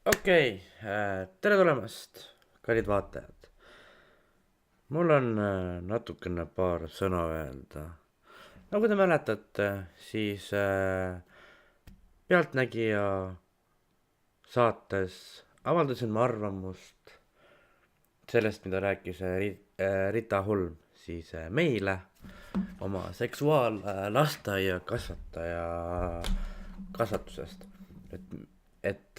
Okei, tere tulemast, kallid vaatajad. Mul on natukene paar sõna öelda. Nagu te mäletate, siis Pealtnägija saates avaldasin ma arvamust sellest, mida rääkis Rita Holm siis meile oma seksuaallasteaia kasvatusest. Et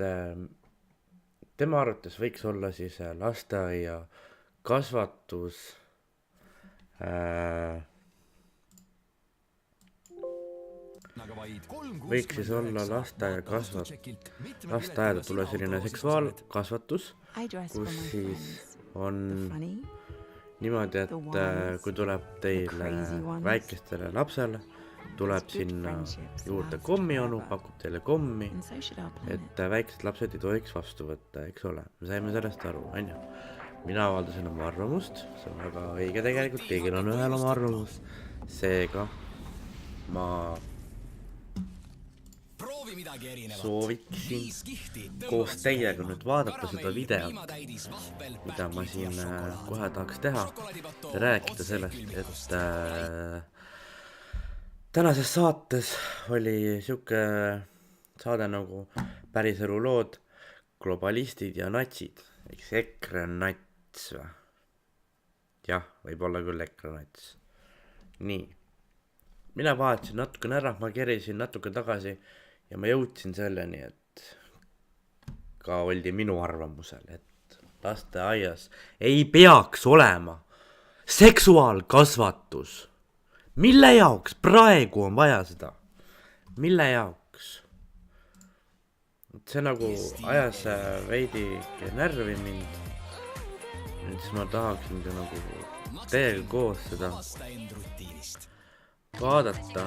tema arvates võiks olla siis lasteaia kasvatus võiks siis olla lasteaeda tulla selline seksuaalkasvatus, kus siis on niimoodi, et kui tuleb teile väikestele lapsele, tuleb sinna juurde kommionu, pakub teile kommi, et väiksed lapsed ei tohiks vastu võtta, eks ole. Me saime sellest aru, on ju. Mina avaldasin oma arvamust, see on väga õige tegelikult, kõigil on ühel oma arvamus. Seega ma sooviksin koos teiega nüüd vaadata seda videot, mida ma siin kohe tahaks teha ja rääkida sellest, et tänases saates oli siuke saade nagu päriselu lood globalistid ja natsid, eks EKRE nats või? Jah, võib olla küll EKRE nats. Nii, mina vaatasin natukene ära, ma kerisin natuke tagasi ja ma jõudsin selleni, et ka oldi minu arvamusel, et lasteaias ei peaks olema seksuaalkasvatus. Mille jaoks praegu on vaja seda? Mille jaoks? See nagu ajas veidi närvi mind. Nüüd siis ma tahaksin ka nagu teiega koos seda vaadata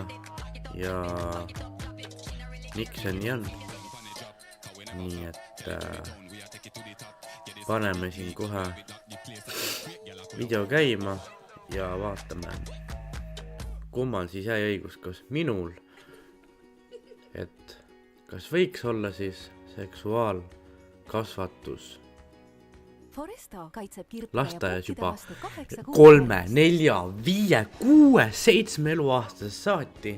ja miks see nii on. Nii et paneme siin kohe video käima ja vaatame, kummal siis jäi õigus, kas minul, et kas võiks olla siis seksuaalkasvatus lasteaias juba 3, 4, 5, 6, 7 eluaastasest saati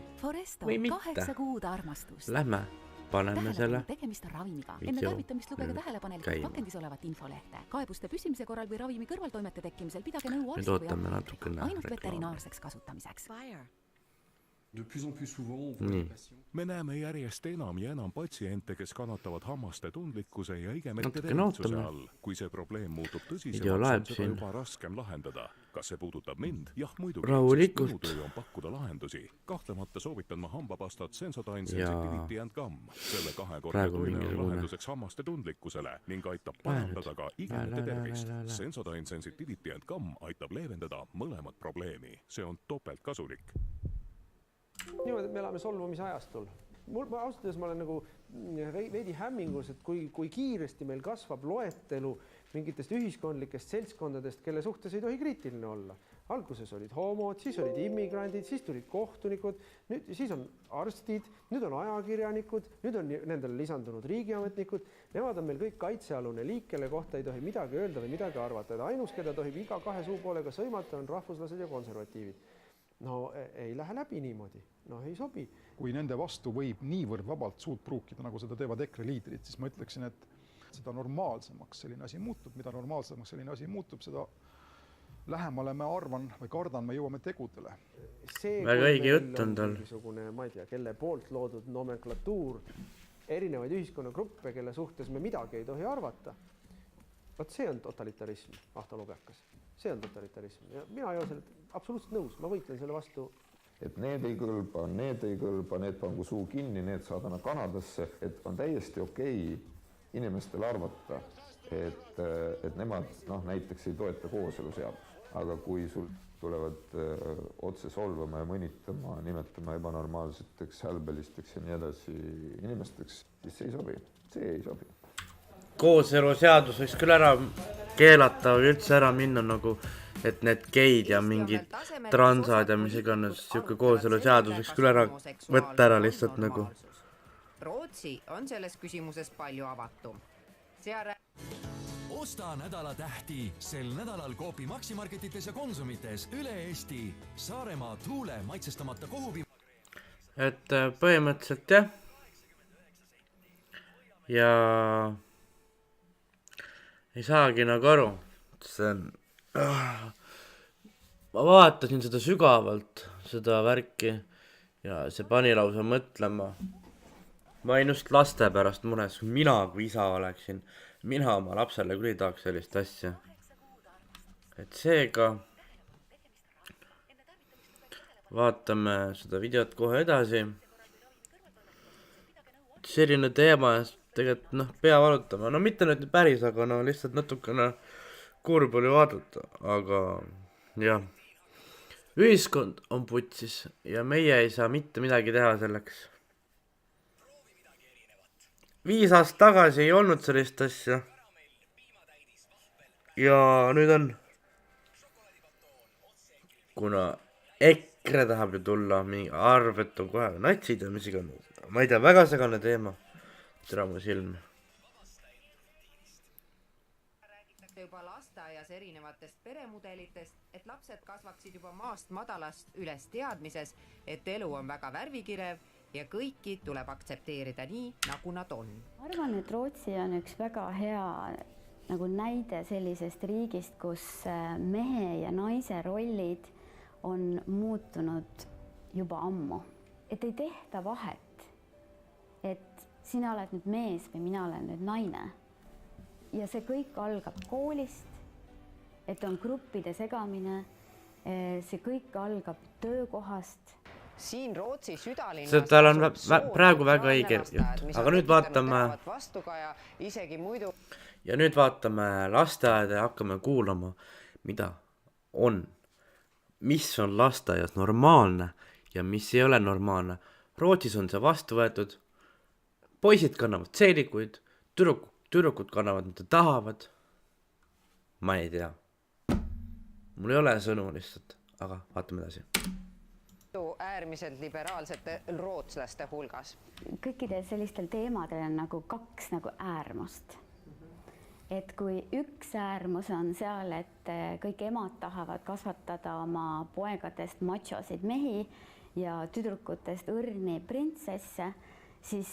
või mitte. Lähme, paneme selle video käima. Nüüd ootame natukene reklaami. De plus en plus souvent, on voit les patients. Me näeme järjest enam ja enam patsiente, kes kannatavad hammaste tundlikkuse ja igemete tervitsuse all. Kui see probleem muutub tõsisemaks, on seda juba raskem lahendada. Kas see puudutab mind? Jah, muidugi. Minu töö on pakkuda lahendusi. Kahtlemata soovitan ma hambapastat Sensodyne Sensitivity & Gum. Selle 2-kordne toime on lahenduseks hammaste tundlikkusele ning aitab parandada ka igemete tervist. Sensodyne Sensitivity & Gum aitab leevendada mõlemat probleemi. See on topelt kasulik. Niimoodi, et me elame solvumise ajastul. Ausalt öeldes ma olen nagu veidi hämmingus, et kui kiiresti meil kasvab loetelu mingitest ühiskondlikest seltskondadest, kelle suhtes ei tohi kriitiline olla. Alguses olid homod, siis olid immigrandid, siis tulid kohtunikud, siis on arstid, nüüd on ajakirjanikud, nüüd on nendele lisandunud riigiametnikud. Nemad on meil kõik kaitsealune liik, kelle kohta ei tohi midagi öelda või midagi arvata. Ainus, keda tohib iga 2 suupoolega sõimata, on rahvuslased ja konservatiivid. No ei lähe läbi niimoodi, no ei sobi. Kui nende vastu võib niivõrd vabalt suud pruukida, nagu seda teevad EKRE liidrid, siis ma ütleksin, et seda normaalsemaks selline asi muutub. Mida normaalsemaks selline asi muutub, seda lähemale me arvan või kardan, me jõuame tegudele. Väga õige jutt on tal. Ma ei tea, kelle poolt loodud nomenklatuur, erinevaid ühiskonnagruppe, kelle suhtes me midagi ei tohi arvata. Vaat see on totalitarism, Ahto Lubekas. See on totalitarism. Ja mina ei ole selle absoluutselt nõus, ma võitlen selle vastu. Et need ei kõlba, need pangu suu kinni, need saadana Kanadasse, et on täiesti okei inimestele arvata, et nemad näiteks ei toeta kooseluseadust. Aga kui sul tulevad otse solvama ja mõnitama, nimetama ebanormaalseteks, hälbelisteks ja nii edasi inimesteks, siis see ei sobi. See ei sobi. Kooseluseadus võiks küll ära keelata või üldse ära minna nagu, et need geid ja mingid transad ja mis iganes siuke kooseluseadus võiks küll ära võtta ära lihtsalt nagu. Rootsi on selles küsimuses palju avatum. Osta nädalatähti sel nädalal Coopi Maximarketites ja Konsumites üle Eesti. Saaremaa Tuule maitsestamata kohupi... Et põhimõtteliselt jah. Ja ei saagi nagu aru. See on... Ma vaatasin seda sügavalt, seda värki ja see pani lausa mõtlema. Ma olin just laste pärast mures, mina kui isa oleksin. Mina oma lapsele küll ei tahaks sellist asja. Et seega vaatame seda videot kohe edasi. Selline teema tegelikult pea valutama. No mitte nüüd päris, aga no lihtsalt natukene kurb oli vaadata. Aga jah, ühiskond on putsis ja meie ei saa mitte midagi teha selleks. 5 aastat tagasi ei olnud sellist asja. Ja nüüd on. Kuna EKRE tahab ju tulla, mingi arvet on kohe natsid ja mis iganes. Ma ei tea, väga segane teema. Tere mu silm. Räägitakse juba lasteaias erinevatest peremudelitest, et lapsed kasvaksid juba maast madalast üles teadmises, et elu on väga värvikirev ja kõiki tuleb aktsepteerida nii, nagu nad on. Ma arvan, et Rootsi on üks väga hea nagu näide sellisest riigist, kus mehe ja naise rollid on muutunud juba ammu. Et ei tehta vahet, et sina oled nüüd mees või mina olen nüüd naine. Ja see kõik algab koolist, et on gruppide segamine, see kõik algab töökohast. Siin Rootsi südalinnas see tal on praegu väga õige jutt, aga nüüd vaatame ja nüüd vaatame lasteaeda ja hakkame kuulama, mida on, mis on lasteaias normaalne ja mis ei ole normaalne. Rootsis on see vastu võetud, poisid kannavad seelikuid, tüdrukud kannavad, mida tahavad. Ma ei tea, mul ei ole sõnu lihtsalt, aga vaatame edasi. Äärmiselt liberaalsete rootslaste hulgas. Kõikidel sellistel teemadel on nagu 2 nagu äärmust. Et kui üks äärmus on seal, et kõik emad tahavad kasvatada oma poegadest machosid mehi ja tüdrukutest õrni printsesse, siis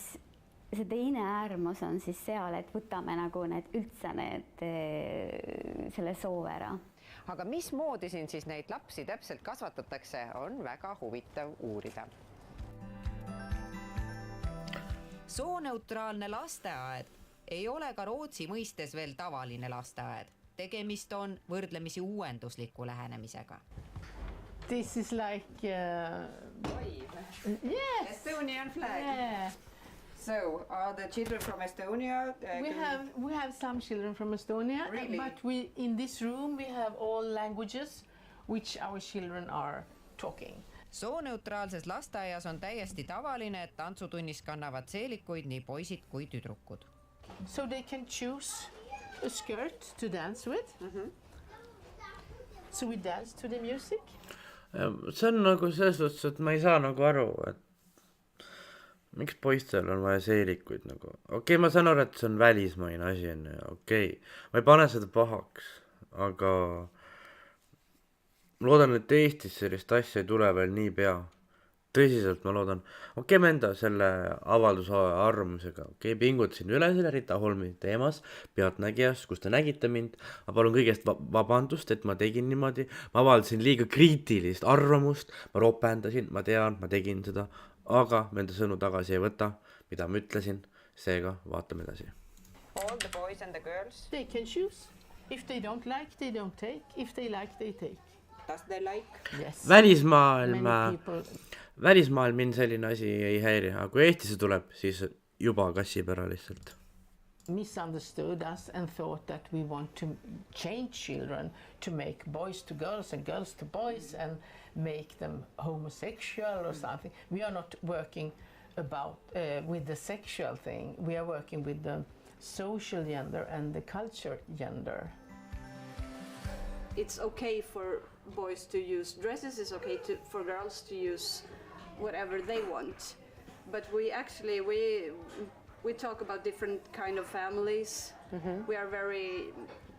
see teine äärmus on siis seal, et võtame nagu üldse selle soo ära. Aga mismoodi siin siis neid lapsi täpselt kasvatatakse, on väga huvitav uurida. Sooneutraalne lasteaed ei ole ka Rootsi mõistes veel tavaline lasteaed. Tegemist on võrdlemisi uuendusliku lähenemisega. This is like... Yes! Estonian flag. Yeah. So, are the children from Estonia? We have some children from Estonia, Really? but in this room we have all languages which our children are talking. Sooneutraalses lasteaias on täiesti tavaline, et tantsutunnis kannavad seelikuid nii poisid kui tüdrukud. So they can choose a skirt to dance with. So we dance to the music. See on nagu selles suhtes, et ma ei saa nagu aru, et miks poistel on vaja seelikuid nagu. Okei, ma saan aru, et see on välismaine asi, okei. Ma ei pane seda pahaks, aga loodan, et Eestis sellist asja ei tule veel nii pea. Tõsiselt ma loodan. Okei, ma enda selle avalduse arvamusega. Okei, pingutasin üle selle Rita Holmi teemas, pealtnägijas, kus te nägite mind. Ma palun kõigest vabandust, et ma tegin niimoodi. Ma avaldasin liiga kriitilist arvamust. Ma ropendasin, ma tean, ma tegin seda. Aga ma enda sõnu tagasi ei võta, mida ma ütlesin. Seega vaatame edasi. All the boys and the girls? They can choose. If they don't like, they don't take. If they like, they take. Does they like? Yes. Välismaal mind selline asi ei häiri, aga kui Eestisse tuleb, siis juba kassib ära lihtsalt. Misunderstood us and thought that we want to change children to make boys to girls and girls to boys and make them homosexual or something. We are not working about with the sexual thing. We are working with the social gender and the culture gender. It's okay for boys to use dresses, it's okay for girls to use whatever they want. But we talk about different kind of families We are very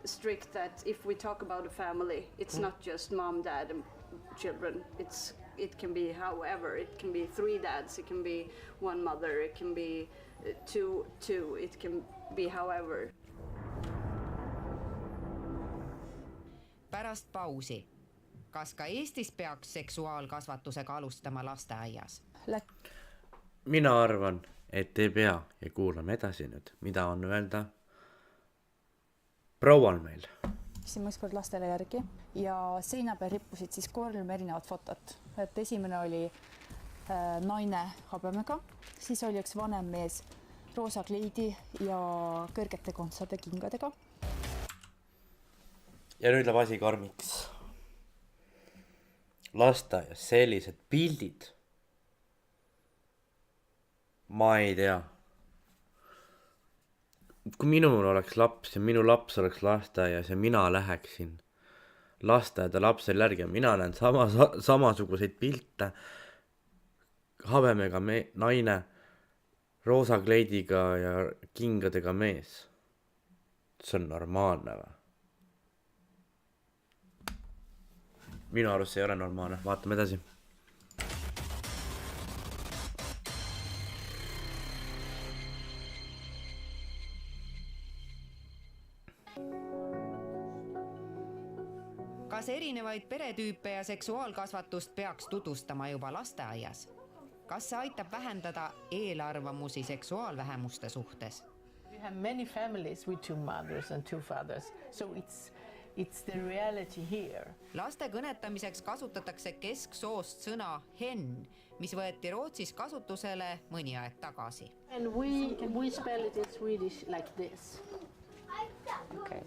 strict that if we talk about a family, it's not just mom, dad, and children. It can be however. It can be 3 dads. It can be 1 mother. It can be two. It can be however. Pärast pausi. Kas ka Eestis peaks seksuaalkasvatusega alustama lasteaias? Mina arvan, et ei pea ja kuulame edasi nüüd, mida on öelda proual meil. Siin mõiskord lastele järgi ja seina peal rippusid siis 3 erinevat fotot. Et esimene oli naine habemega, siis oli üks vanem mees roosa kleidi ja kõrgete kontsade kingadega. Ja nüüd läheb asi karmiks. Lasteaias sellised pildid. Ma ei tea. Kui minul oleks laps ja minu laps oleks lasteaias ja mina läheksin lasteaeda lapsel järgi ja mina näen samasuguseid pilte, habemega naine, roosa kleidiga ja kingadega mees. See on normaalne või? Minu arust ei ole normaalne. Vaatame edasi. Kas erinevaid peretüüpe ja seksuaalkasvatust peaks tutvustama juba lasteaias? Kas see aitab vähendada eelarvamusi seksuaalvähemuste suhtes? We have many families with 2 mothers and 2 fathers, so it's the reality here. Laste kõnetamiseks kasutatakse kesksoost sõna hen, mis võeti Rootsis kasutusele mõni aeg tagasi. And we spell it in Swedish like this. Okay.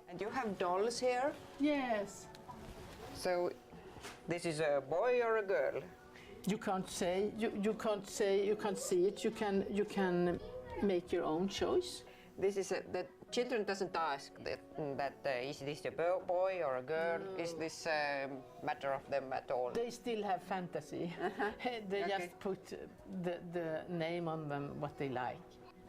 And you have dolls here? Yes. So this is a boy or a girl? You can't say, you can't see it. You can make your own choice. This is the children doesn't ask that is this a boy or a girl? No. Is this a matter of them at all? They still have fantasy. They just put the name on them what they like.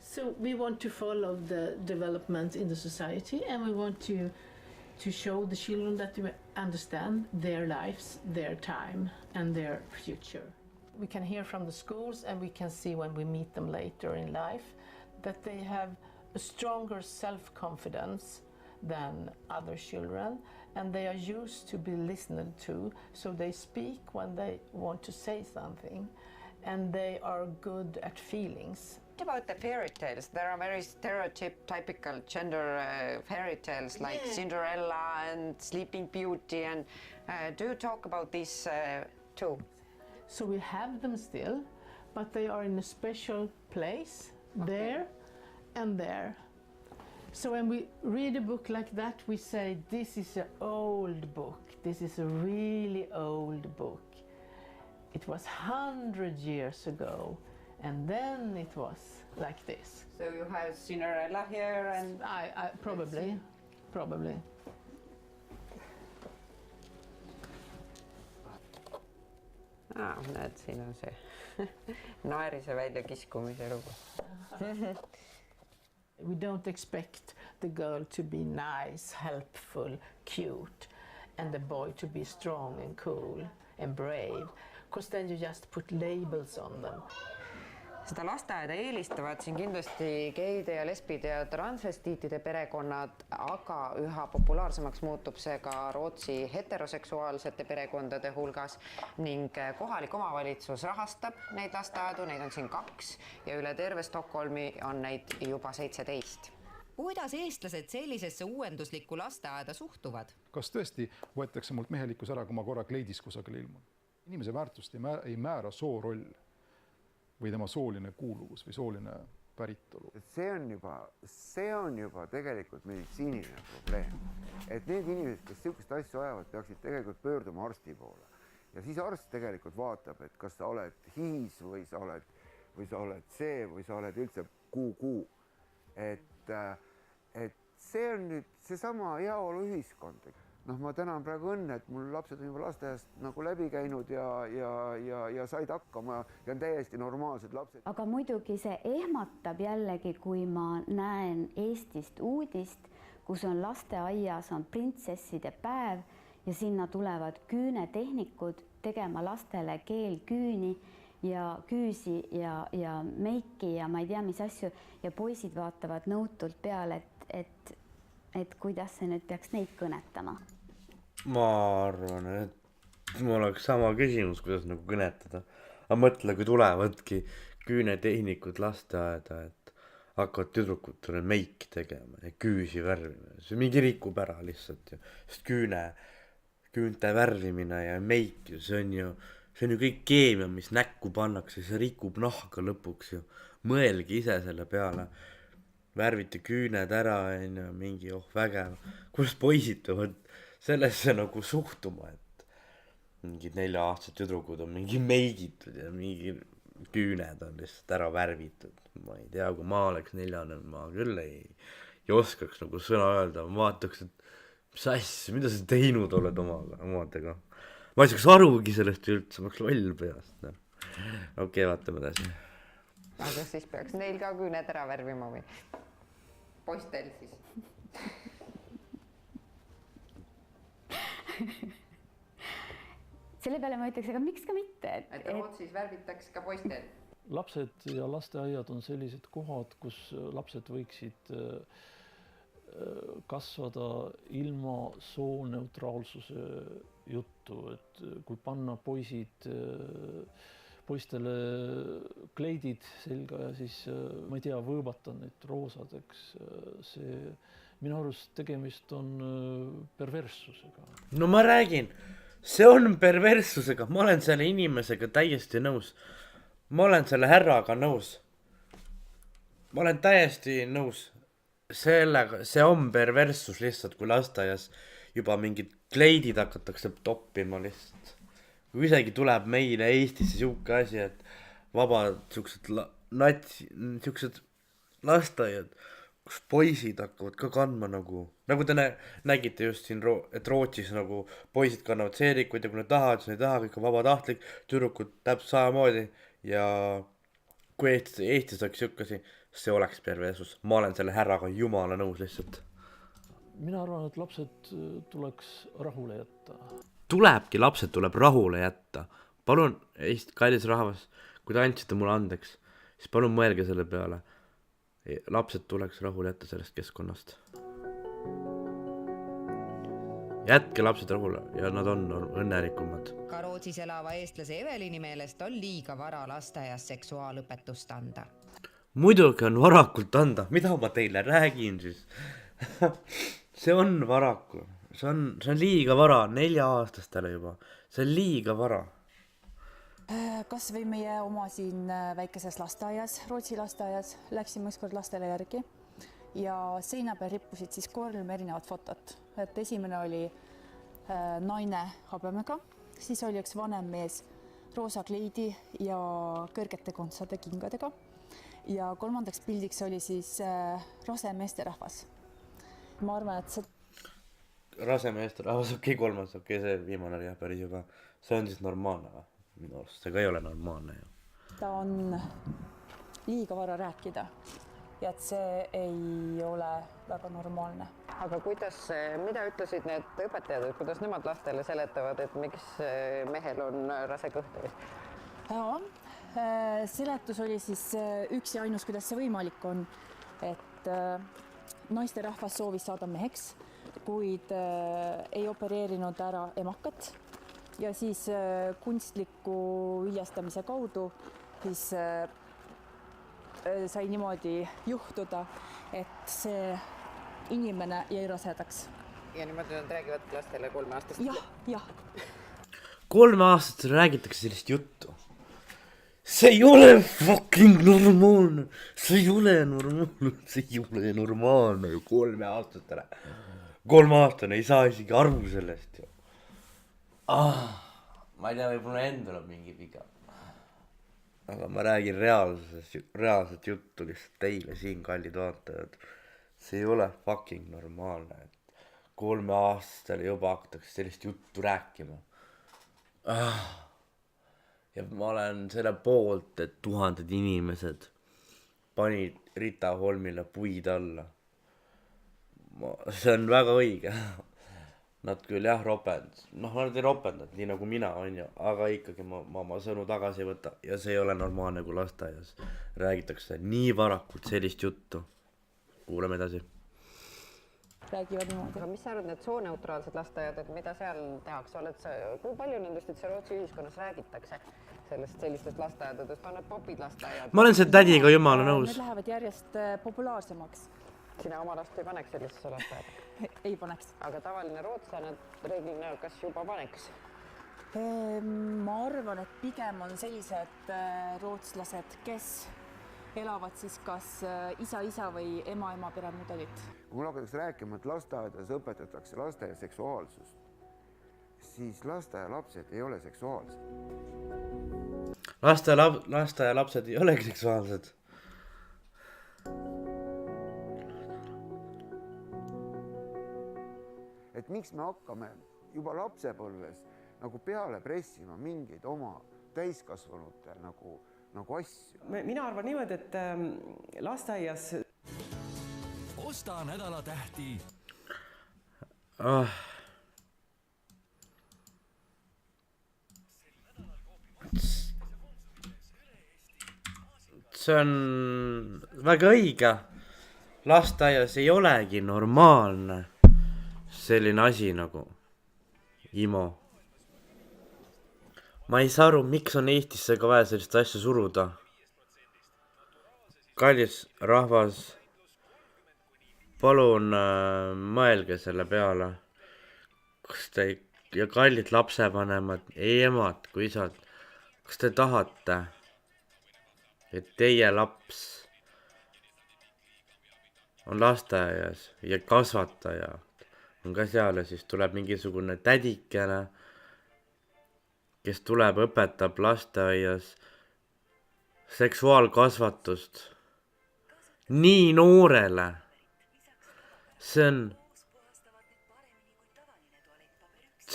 So we want to follow the development in the society, and we want to show the children that we understand their lives, their time, and their future. We can hear from the schools, and we can see when we meet them later in life that they have a stronger self-confidence than other children, and they are used to be listened to, so they speak when they want to say something, and they are good at feelings. What about the fairy tales? There are very stereotypical gender fairy tales like Cinderella and Sleeping Beauty, and do you talk about this too? So we have them still, but they are in a special place, there and there. So when we read a book like that, we say this is an old book. This is a really old book. It was 100 years ago, and then it was like this. So you have Cinderella here, and I probably. Näed, siin on see naerise välja kiskumise lugu. We don't expect the girl to be nice, helpful, cute, and the boy to be strong and cool and brave, because then you just put labels on them. Seda lasteaeda eelistavad siin kindlasti geide ja lesbide ja transvestiitide perekonnad, aga üha populaarsemaks muutub see ka Rootsi heteroseksuaalsete perekondade hulgas ning kohalik omavalitsus rahastab neid lasteaedu, neid on siin 2 ja üle terve Stockholmi on neid juba 17. Kuidas eestlased sellisesse uuenduslikku lasteaeda suhtuvad? Kas tõesti võetakse mult mehelikkus ära, kui ma korra kleidis kusagil ilmun? Inimese väärtust ei määra sooroll või tema sooline kuuluvus või sooline päritolu. See on juba tegelikult meditsiiniline probleem. Et need inimesed, kes sellist asju ajavad, peaksid tegelikult pöörduma arsti poole. Ja siis arst tegelikult vaatab, et kas sa oled hiis või sa oled see või sa oled üldse kuu. Et see on nüüd seesama heaolu ühiskond. noh, ma tänan praegu õnne, et mul lapsed on juba lasteaiast nagu läbi käinud ja said hakkama ja on täiesti normaalsed lapsed. Aga muidugi see ehmatab jällegi, kui ma näen Eestist uudist, kus on lasteaias on printsesside päev ja sinna tulevad küünetehnikud tegema lastele keelküüni ja küüsi ja meiki ja ma ei tea, mis asju ja poisid vaatavad nõutult peale, et kuidas see nüüd peaks neid kõnetama. Ma arvan, et mul oleks sama küsimus, kuidas nagu kõnetada. Aga mõtle, kui tulevadki küünetehnikud lasteaeda, et hakkavad tüdrukutele meiki tegema ja küüsi värvima. See mingi rikub ära lihtsalt ju. Sest küünte värvimine ja meik, see on ju kõik keemia, mis näkku pannakse, see rikub nahka lõpuks ju. Mõelgi ise selle peale. Värvite küüned ära, mingi vägev. Kuidas poisid peavad sellesse nagu suhtuma, et mingid 4-aastased tüdrukud on mingi meigitud ja mingi küüned on lihtsalt ära värvitud. Ma ei tea, kui ma oleks 4, ma küll ei oskaks nagu sõna öelda. Ma vaataks, et mis asja, mida sa teinud oled omadega. Ma ei saaks arugi sellest üldse, ma oleks loll peast. Okei, vaatame edasi. Aga siis peaks neil ka küüned ära värvima või? Poistel siis. Selle peale ma ütleks, aga miks ka mitte? Et Rootsis värvitaks ka poistel. Lapsed ja lasteaiad on sellised kohad, kus lapsed võiksid kasvada ilma sooneutraalsuse juttu, et kui panna poistele kleidid selga ja siis ma ei tea, võõbata neid roosadeks, see minu arust tegemist on perverssusega. No ma räägin, see on perverssusega, ma olen selle inimesega täiesti nõus. Ma olen selle härraga nõus. Ma olen täiesti nõus. See on perverssus lihtsalt, kui lasteaias juba mingid kleidid hakatakse toppima lihtsalt. Kui isegi tuleb meile Eestisse siuke asi, et vabad siuksed lasteaiad, kus poisid hakkavad ka kandma nagu te nägite just siin, et Rootsis nagu poisid kannavad seerikuid ja kui nad tahavad, siis nad ei taha, kõik on vabatahtlik, tüdrukud täpselt samamoodi ja kui Eestis oleks siukesi, see oleks perversus. Ma olen selle härraga jumala nõus lihtsalt. Mina arvan, et lapsed tuleks rahule jätta. Tulebki, lapsed tuleb rahule jätta. Palun, kallis rahvas, kui te andsite mulle andeks, siis palun mõelge selle peale. Lapsed tuleks rahule jätta sellest keskkonnast. Jätke lapsed rahule ja nad on õnnelikumad. Ka Rootsis elava eestlase Evelini meelest on liiga vara lasteaias seksuaalõpetust anda. Muidugi on varakult anda. Mida ma teile räägin siis? See on varaku. See on liiga vara 4-aastastele juba. See on liiga vara. Kas või meie oma siin väikeses lasteaias, Rootsi lasteaias, läksime ükskord lastele järgi ja seina peal rippusid siis 3 erinevat fotot. Et esimene oli naine habemega, siis oli üks vanem mees roosa kleidi ja kõrgete kontsade kingadega ja 3. pildiks oli siis rase meesterahvas. Ma arvan, et see rase meesterahvas, okei, 3, okei, see viimane oli jah päris juba. See on siis normaalne või? Minu arust see ka ei ole normaalne ju. Ta on liiga vara rääkida ja et see ei ole väga normaalne. Aga mida ütlesid need õpetajad, et kuidas nemad lastele seletavad, et miks mehel on rase kõht? Seletus oli siis üks ja ainus, kuidas see võimalik on, et naisterahvas soovis saada meheks, kuid ei opereerinud ära emakat ja siis kunstliku viljastamise kaudu siis sai niimoodi juhtuda, et see inimene jäi rasedaks. Ja niimoodi nad räägivad lastele 3-aastast? Jah. 3-aastastele räägitakse sellist juttu. See ei ole fucking normaalne. See ei ole normaalne ju 3-aastastele. 3-aastane ei saa isegi aru sellest ju. Ma ei tea, võib-olla endal on mingi viga. Aga ma räägin reaalset juttu lihtsalt teile siin, kallid vaatajad. See ei ole fucking normaalne. 3-aastastele juba hakatakse sellist juttu rääkima. Ja ma olen selle poolt, et 1000 inimesed panid Rita Holmile puid alla. See on väga õige. Nad küll jah ropend. Nad ei ropendanud, nii nagu mina on ju, aga ikkagi ma sõnu tagasi ei võta. Ja see ei ole normaalne, kui lasteaias räägitakse nii varakult sellist juttu. Kuuleme edasi. Räägivad niimoodi. Aga mis sa arvad, need sooneutraalsed lasteaiad, et mida seal tehakse? Kui palju nendest üldse Rootsi ühiskonnas räägitakse sellistest lasteaiadadest? On need popid lasteaiad? Ma olen see tädiga jumala nõus. Need lähevad järjest populaarsemaks. Sina oma last ei paneks sellisesse lasteaeda? Ei paneks. Aga tavaline rootslane reeglina kas juba paneks? Ma arvan, et pigem on sellised rootslased, kes elavad siis kas isa või ema peremudelit. Kui mul hakatakse rääkima, et lasteaedades õpetatakse lasteaia seksuaalsust, siis lasteaia lapsed ei ole seksuaalsed. Lasteaia lapsed ei olegi seksuaalsed. Et miks me hakkame juba lapsepõlves nagu peale pressima mingeid oma täiskasvanute nagu asju. Mina arvan niimoodi, et lasteaias... Osta nädala tähti. See on väga õige. Lasteaias ei olegi normaalne selline asi nagu IMO. Ma ei saa aru, miks on Eestisse ka vaja sellist asja suruda. Kallis rahvas, palun mõelge selle peale. Kas te, ja kallid lapsevanemad, emad kui isad, kas te tahate, et teie laps on lasteaias ja kasvataja on ka seal ja siis tuleb mingisugune tädikene, kes tuleb, õpetab lasteaias seksuaalkasvatust nii noorele. See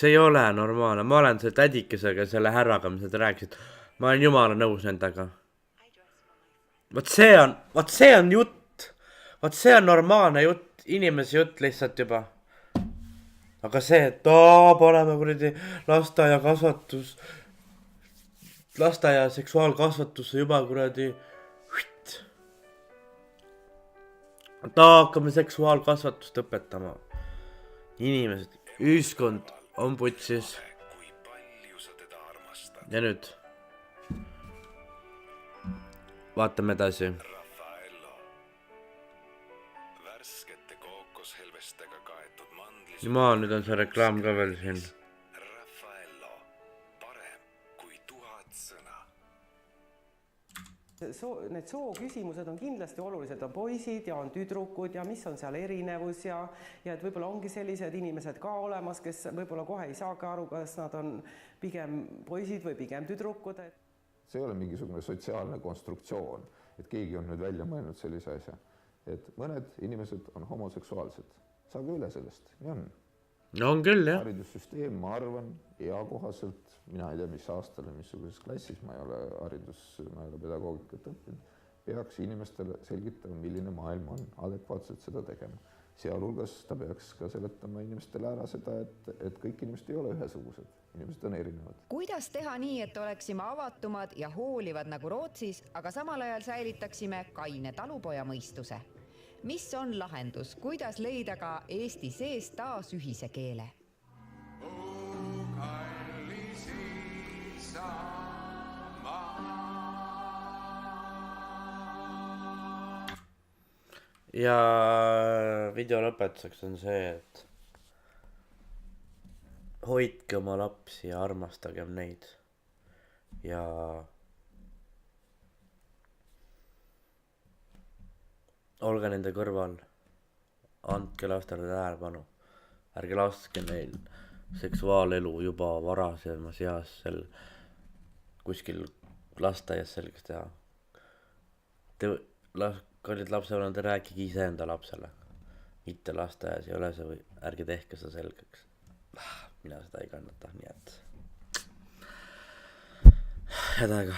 ei ole normaalne. Ma olen selle tädikesega, selle härraga, mis nad rääkisid. Ma olen jumala nõus nendega. Vot see on jutt. Vot see on normaalne jutt. Inimese jutt lihtsalt juba. Aga see, et paneme kuradi lasteaia kasvatus, lasteaia seksuaalkasvatusse juba kuradi, hakkame seksuaalkasvatust õpetama. Inimesed, ühiskond on putsis. Ja nüüd vaatame edasi. Jumal, nüüd on see reklaam ka veel siin. Need sooküsimused on kindlasti olulised, on poisid ja on tüdrukud ja mis on seal erinevus ja et võib-olla ongi sellised inimesed ka olemas, kes võib-olla kohe ei saagi aru, kas nad on pigem poisid või pigem tüdrukud. See ei ole mingisugune sotsiaalne konstruktsioon, et keegi on nüüd välja mõelnud sellise asja, et mõned inimesed on homoseksuaalsed. Saage üle sellest, nii on. No on küll, jah. Haridussüsteem, ma arvan, eakohaselt, mina ei tea, mis aastal ja missuguses klassis, ma ei ole pedagoogikat õppinud, peaks inimestele selgitama, milline maailm on, adekvaatselt seda tegema. Sealhulgas ta peaks ka seletama inimestele ära seda, et kõik inimesed ei ole ühesugused, inimesed on erinevad. Kuidas teha nii, et oleksime avatumad ja hoolivad nagu Rootsis, aga samal ajal säilitaksime kaine talupoja mõistuse? Mis on lahendus? Kuidas leida ka Eesti sees taas ühise keele? Ja video lõpetuseks on see, et hoidke oma lapsi ja armastagem neid. Ja olge nende kõrval, andke lastele tähelepanu, ärge laske neil seksuaalelu juba varasemas eas kuskil lasteaias selgeks teha. Kallid lapsevanemad, rääkige ise enda lapsele, mitte lasteaias ei ole see või ärge tehke seda selgeks. Mina seda ei kannata, nii et head aega.